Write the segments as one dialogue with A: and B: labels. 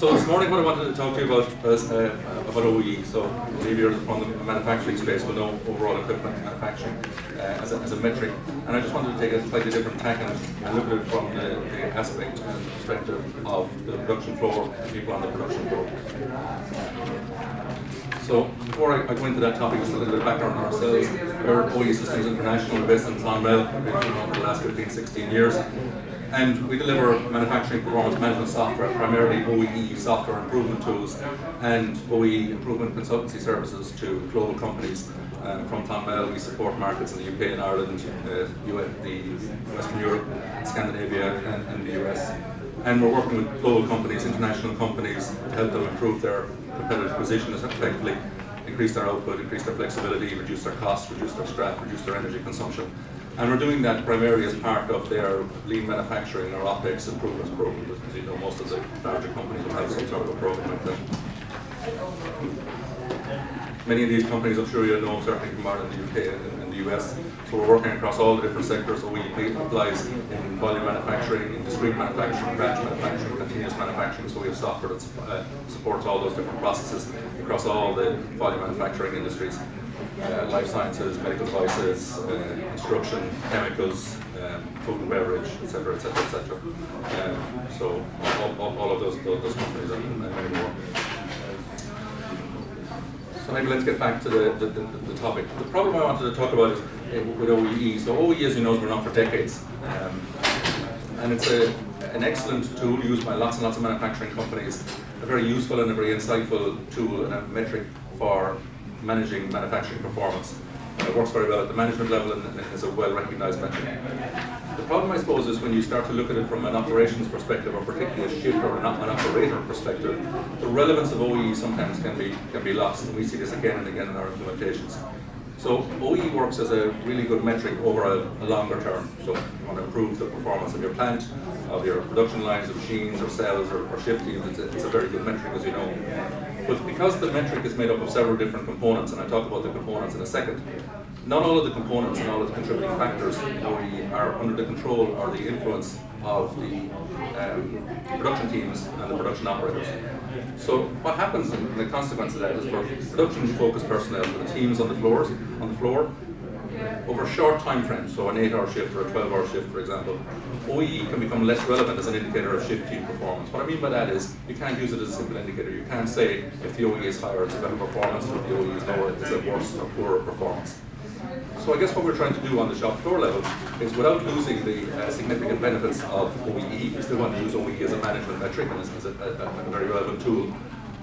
A: So this morning what I wanted to talk to you about is about OEE. So maybe you're from the manufacturing space will know overall equipment manufacturing as a metric. And I just wanted to take a slightly different tack and look at it from the aspect and perspective of the production floor and people on the production floor. So before I go into that topic, just a little bit of background on ourselves. We're OEE Systems International, based in Clonmel. We've been around for the last 15, 16 years. And we deliver manufacturing performance management software, primarily OEE software improvement tools and OEE improvement consultancy services to global companies. From Clonmel, we support markets in the UK and Ireland, the Western Europe, Scandinavia and the US. And we're working with global companies, international companies, to help them improve their competitive position effectively, increase their output, increase their flexibility, reduce their costs, reduce their scrap, reduce their energy consumption. And we're doing that primarily as part of their lean manufacturing or OPEX improvements program. As you know, most of the larger companies will have some sort of a program like that. Many of these companies, I'm sure you know, certainly from Ireland, the UK and the US. So we're working across all the different sectors. OEE applies in volume manufacturing, in discrete manufacturing, batch manufacturing, continuous manufacturing. So we have software that supports all those different processes across all the volume manufacturing industries. Life sciences, medical devices, construction, chemicals, food and beverage, etc., etc., etc. So all of those companies and many more. So maybe let's get back to the topic. The problem I wanted to talk about is with OEE. So OEE, as you know, has been around for decades. And it's an excellent tool used by lots and lots of manufacturing companies, a very useful and a very insightful tool and a metric for managing manufacturing performance. It works very well at the management level and is a well-recognized metric. The problem, I suppose, is when you start to look at it from an operations perspective, or particularly a shift or an operator perspective, the relevance of OEE sometimes can be lost, and we see this again and again in our implementations. So OEE works as a really good metric over a longer term. So if you want to improve the performance of your plant, of your production lines, of machines, or cells, or shift teams, it's a very good metric, as you know. But because the metric is made up of several different components, and I'll talk about the components in a second, not all of the components and all of the contributing factors in OEE are under the control or the influence of the production teams and the production operators. So what happens in the consequence of that is for production-focused personnel, for the teams on the floor, over short time frames, so an 8-hour shift or a 12-hour shift, for example, OEE can become less relevant as an indicator of shift team performance. What I mean by that is you can't use it as a simple indicator. You can't say if the OEE is higher, it's a better performance, or if the OEE is lower, it's a worse or poorer performance. So I guess what we're trying to do on the shop floor level is, without losing the significant benefits of OEE, we still want to use OEE as a management metric and as a very relevant tool.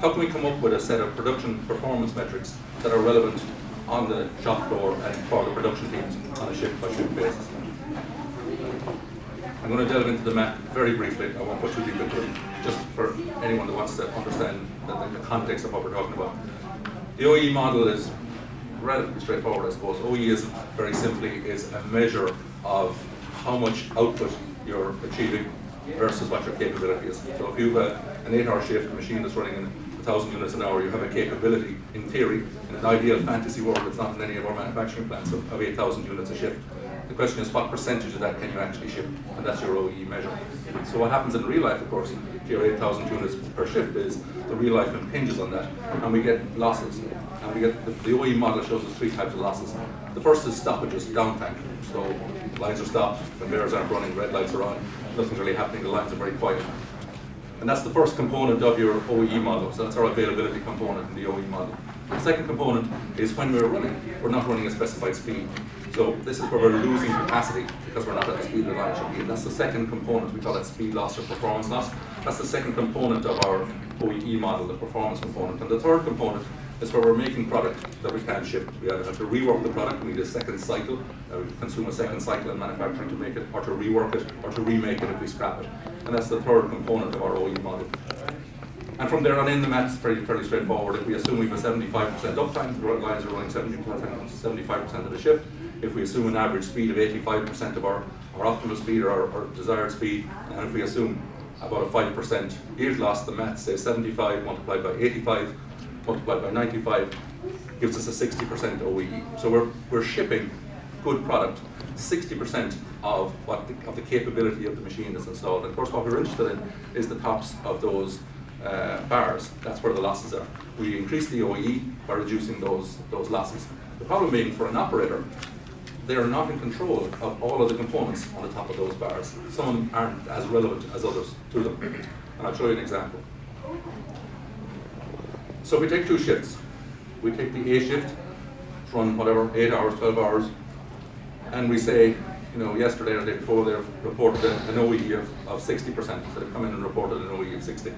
A: How can we come up with a set of production performance metrics that are relevant on the shop floor and for the production teams on a shift-by-shift basis? I'm going to delve into the math very briefly. I won't put too deep into it, just for anyone that wants to understand the context of what we're talking about. The OEE model is relatively straightforward, I suppose. OEE is very simply a measure of how much output you're achieving versus what your capability is. So if you have an 8-hour shift, a machine that's running in 1,000 units an hour, you have a capability, in theory, in an ideal fantasy world, it's not in any of our manufacturing plants, of 8,000 units a shift. The question is, what percentage of that can you actually ship? And that's your OEE measure. So what happens in real life, of course, if your 8,000 units per shift is, the real life impinges on that, and we get losses. And we get the OEE model shows us 3 types of losses. The first is stoppages, downtime. So lines are stopped, conveyors aren't running, red lights are on, nothing's really happening, the lines are very quiet. And that's the first component of your OEE model. So that's our availability component in the OEE model. The second component is when we're running, we're not running a specified speed. So this is where we're losing capacity because we're not at the speed the line should be. And that's the second component. We call it speed loss or performance loss. That's the second component of our OEE model, the performance component. And the third component is where we're making product that we can't ship. We either have to rework the product, we need a second cycle, we consume a second cycle in manufacturing to make it, or to rework it, or to remake it if we scrap it. And that's the third component of our OEE model. And from there on in, the math's fairly straightforward. If we assume we have a 75% uptime, the lines are running 75% of the shift. If we assume an average speed of 85% of our optimal speed or our desired speed, and if we assume about a 5% yield loss, the math says 75 multiplied by 85 multiplied by 95 gives us a 60% OEE. So we're shipping good product 60% of the capability of the machine that's installed. And of course, what we're interested in is the tops of those bars, that's where the losses are. We increase the OEE by reducing those losses. The problem being for an operator, they are not in control of all of the components on the top of those bars. Some of them aren't as relevant as others to them. And I'll show you an example. So if we take two shifts, we take the A shift, run whatever, 8 hours, 12 hours, and we say, yesterday or the day before they've reported an OEE of 60%, so they've come in and reported an OEE of 60.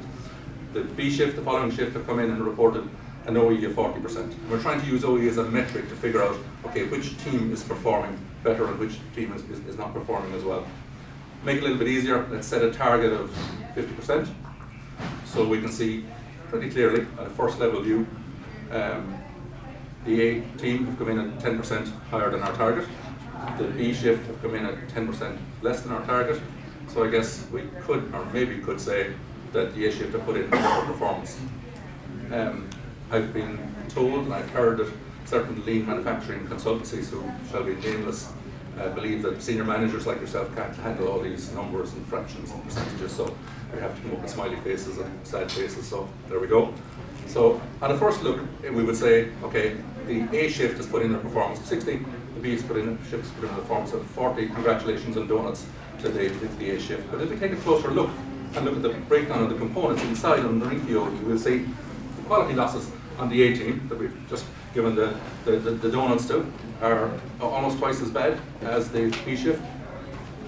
A: The B shift, the following shift, have come in and reported an OEE of 40%. We're trying to use OEE as a metric to figure out, okay, which team is performing better and which team is not performing as well. Make it a little bit easier, let's set a target of 50%, so we can see pretty clearly at a first level view, the A team have come in at 10% higher than our target. The B shift have come in at 10% less than our target. So I guess we could, or maybe could say that the A shift have put in better performance. I've been told, and I've heard that certain lean manufacturing consultancies, who shall be nameless, believe that senior managers like yourself can't handle all these numbers and fractions and percentages, so we have to come up with smiley faces and sad faces, so there we go. So on a first look, we would say, okay, the A shift has put in a performance of 60, the B shift has put in a performance of 40, congratulations and donuts to the A shift. But if we take a closer look and look at the breakdown of the components inside underneath the OEE, we'll see the quality losses on the A team that we've just given the donuts to are almost twice as bad as the B shift.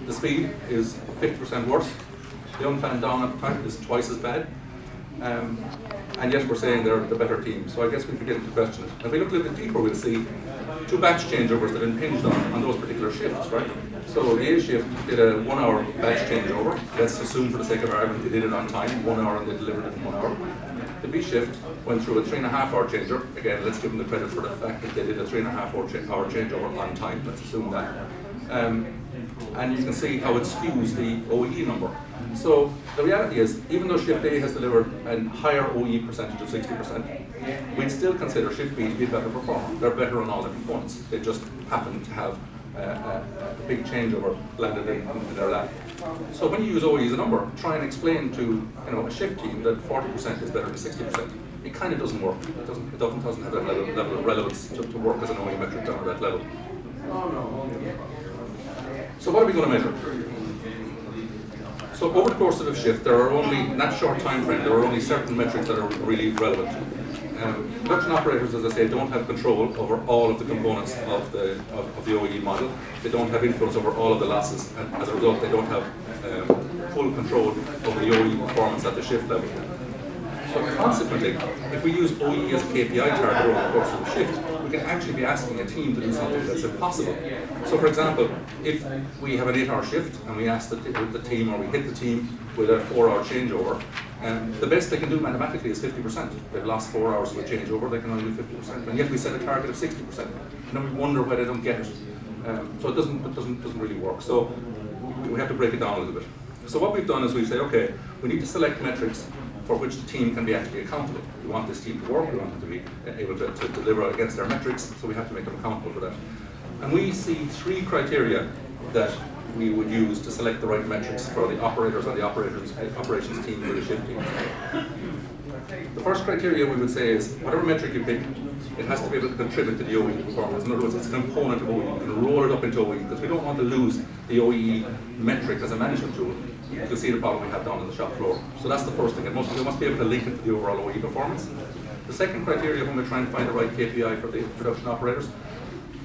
A: The speed is 50% worse. The unplanned downtime is twice as bad. And yet we're saying they're the better team. So I guess we could get into the question. If we look a little bit deeper, we'll see two batch changeovers that impinged on those particular shifts, right? So the A shift did a 1 hour batch changeover. Let's assume for the sake of argument they did it on time, 1 hour, and they delivered it in 1 hour. The B shift went through a 3.5 hour changeover. Again, let's give them the credit for the fact that they did a 3.5 hour changeover on time. Let's assume that. And you can see how it skews the OEE number. So the reality is, even though Shift A has delivered a higher OEE percentage of 60%, we'd still consider Shift B to be a better performer. They're better on all the components. They just happen to have a big changeover landed in their lap. So when you use OEE as a number, try and explain to a shift team that 40% is better than 60%. It kind of doesn't work. It doesn't have that level of relevance to work as an OEE metric down at that level. So what are we going to measure? So over the course of a shift, there are only, in that short time frame, there are only certain metrics that are really relevant. Production operators, as I say, don't have control over all of the components of the OEE model. They don't have influence over all of the losses, and as a result, they don't have full control over the OEE performance at the shift level. So consequently, if we use OEE as a KPI target over the course of the shift, we can actually be asking a team to do something that's impossible. So for example, if we have an 8 hour shift and we ask the team, or we hit the team with a 4 hour changeover, the best they can do mathematically is 50%. They've lost 4 hours with a changeover, they can only do 50%. And yet we set a target of 60%. And then we wonder why they don't get it. So it doesn't really work. So we have to break it down a little bit. So what we've done is we say, okay, we need to select metrics for which the team can be actually accountable. We want this team to work, we want them to be able to deliver against their metrics, so we have to make them accountable for that. And we see 3 criteria that we would use to select the right metrics for the operators and the operations team for the shift team. The first criteria we would say is, whatever metric you pick, it has to be able to contribute to the OEE performance. In other words, it's a component of OEE. You can roll it up into OEE, because we don't want to lose the OEE metric as a management tool. You'll see the problem we have down on the shop floor. So that's the first thing. We must be able to link it to the overall OEE performance. The second criteria when we're trying to find the right KPI for the production operators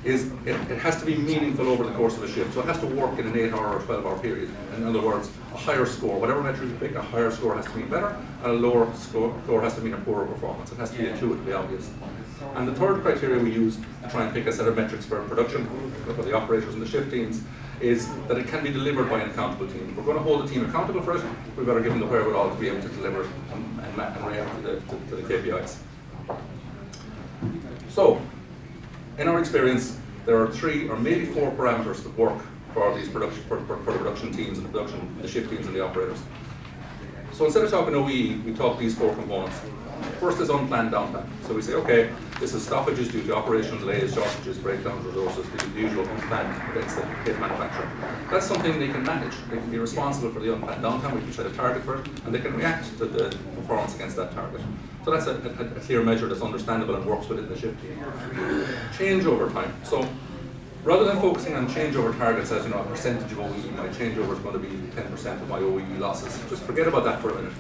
A: is it has to be meaningful over the course of a shift. So it has to work in an 8 hour or 12 hour period. In other words, a higher score, whatever metric you pick, a higher score has to mean better, and a lower score has to mean a poorer performance. It has to be intuitively obvious. And the third criteria we use to try and pick a set of metrics for production, for the operators and the shift teams, is that it can be delivered by an accountable team. If we're going to hold the team accountable for it, we better give them the wherewithal to be able to deliver it and react to the KPIs. So, in our experience, there are 3 or maybe 4 parameters that work for these production teams and the shift teams and the operators. So instead of talking OEE, we talk these four components. First is unplanned downtime. So we say, okay, this is stoppages due to operational delays, shortages, breakdowns, resources, the usual unplanned events that hit manufacturing. That's something they can manage. They can be responsible for the unplanned downtime. We can set a target for it, and they can react to the performance against that target. So that's a clear measure that's understandable and works within the shift team. Changeover time. So rather than focusing on changeover targets as, a percentage of OEE, my changeover is going to be 10% of my OEE losses. Just forget about that for a minute.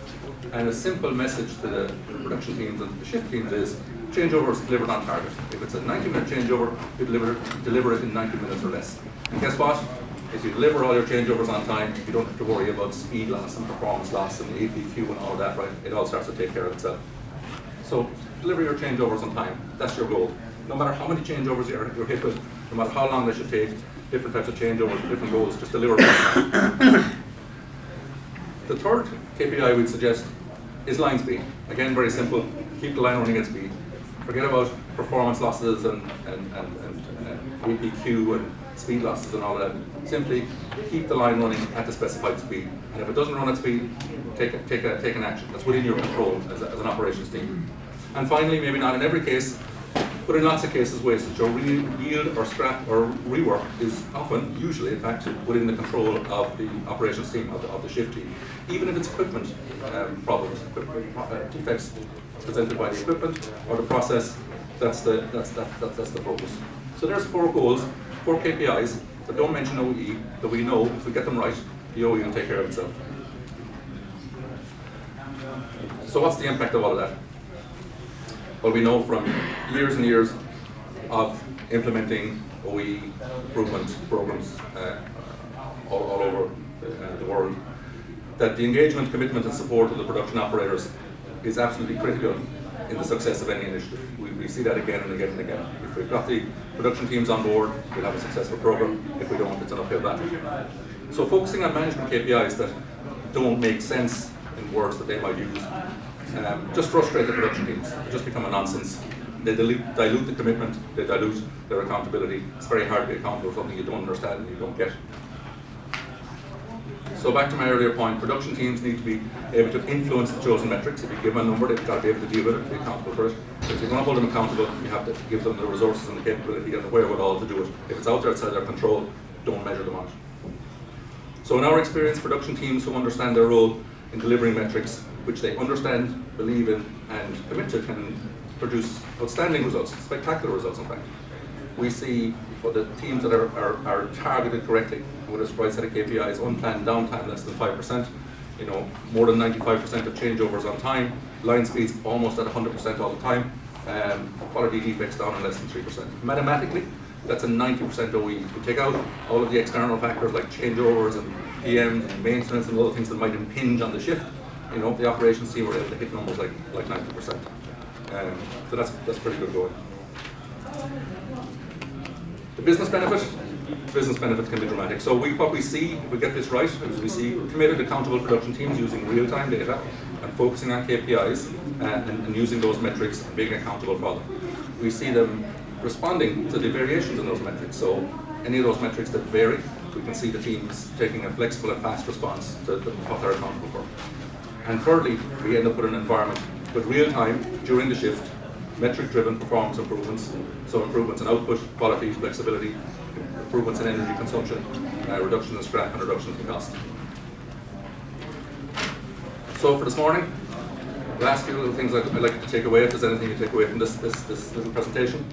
A: And a simple message to the production teams and the shift teams is changeover is delivered on target. If it's a 90-minute changeover, you deliver it in 90 minutes or less. And guess what? If you deliver all your changeovers on time, you don't have to worry about speed loss and performance loss and APQ and all of that, right? It all starts to take care of itself. So deliver your changeovers on time. That's your goal. No matter how many changeovers you're hit with, no matter how long they should take, different types of changeovers, different goals, just deliver them. The third KPI we'd suggest is line speed. Again, very simple. Keep the line running at speed. Forget about performance losses and APQ and speed losses and all of that. Simply keep the line running at the specified speed. And if it doesn't run at speed, take an action. That's within your control as an operations team. And finally, maybe not in every case, but in lots of cases, wastage or yield or scrap or rework is often, usually in fact, within the control of the operations team, of the shift team. Even if it's equipment problems, defects presented by the equipment or the process, that's the focus. So there's four goals, four KPIs that don't mention OEE, that we know if we get them right, the OEE will take care of itself. So what's the impact of all of that? Well, we know from years and years of implementing OEE improvement programs all over the world that the engagement, commitment and support of the production operators is absolutely critical in the success of any initiative. We see that again and again and again. If we've got the production teams on board, we'll have a successful program. If we don't, it's an uphill battle. So focusing on management KPIs that don't make sense in words that they might use just frustrate the production teams. They just become a nonsense. They dilute the commitment, they dilute their accountability. It's very hard to be accountable for something you don't understand and you don't get. So back to my earlier point, production teams need to be able to influence the chosen metrics. If you give them a number, they've got to be able to deal with it, be accountable for it. If you're going to hold them accountable, you have to give them the resources and the capability and the wherewithal to do it. If it's outside their control, don't measure them on it. So in our experience, production teams who understand their role in delivering metrics, which they understand, believe in, and commit to, can produce outstanding results, spectacular results in fact. We see for the teams that are targeted correctly with a right set of KPIs, unplanned downtime less than 5%, more than 95% of changeovers on time, line speeds almost at 100% all the time, quality defects down in less than 3%. Mathematically, that's a 90% OE. If you take out all of the external factors like changeovers and PMs and maintenance and other things that might impinge on the shift, the operations team were able to hit numbers like 90%. So that's pretty good going. The business benefits can be dramatic. So what we see, if we get this right, is we see committed, accountable production teams using real-time data and focusing on KPIs and using those metrics and being accountable for them. We see them responding to the variations in those metrics. So any of those metrics that vary, we can see the teams taking a flexible and fast response to what they're accountable for. And thirdly, we end up with an environment with real-time, during the shift, metric-driven performance improvements, so improvements in output, quality, flexibility, improvements in energy consumption, reduction in scrap and reduction in cost. So for this morning, the last few little things I'd like to take away, if there's anything you take away from this little presentation.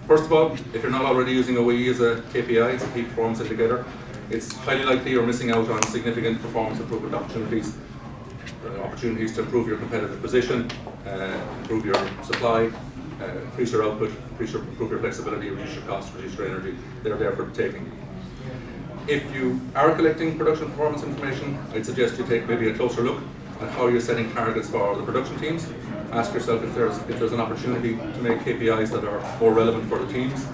A: First of all, if you're not already using OEE as a KPI, it's a key performance indicator, it's highly likely you're missing out on significant performance improvement opportunities to improve your competitive position, improve your supply, increase your output, improve your flexibility, reduce your cost, reduce your energy. They're there for the taking. If you are collecting production performance information, I'd suggest you take maybe a closer look at how you're setting targets for the production teams. Ask yourself if there's an opportunity to make KPIs that are more relevant for the teams.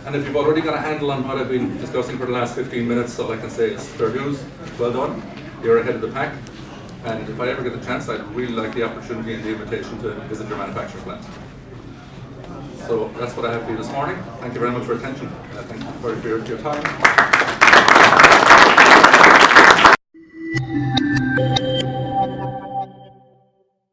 A: And if you've already got a handle on what I've been discussing for the last 15 minutes, all I can say is fair dues, well done. You're ahead of the pack. And if I ever get the chance, I'd really like the opportunity and the invitation to visit your manufacturing plant. So that's what I have for you this morning. Thank you very much for your attention. Thank you for your time.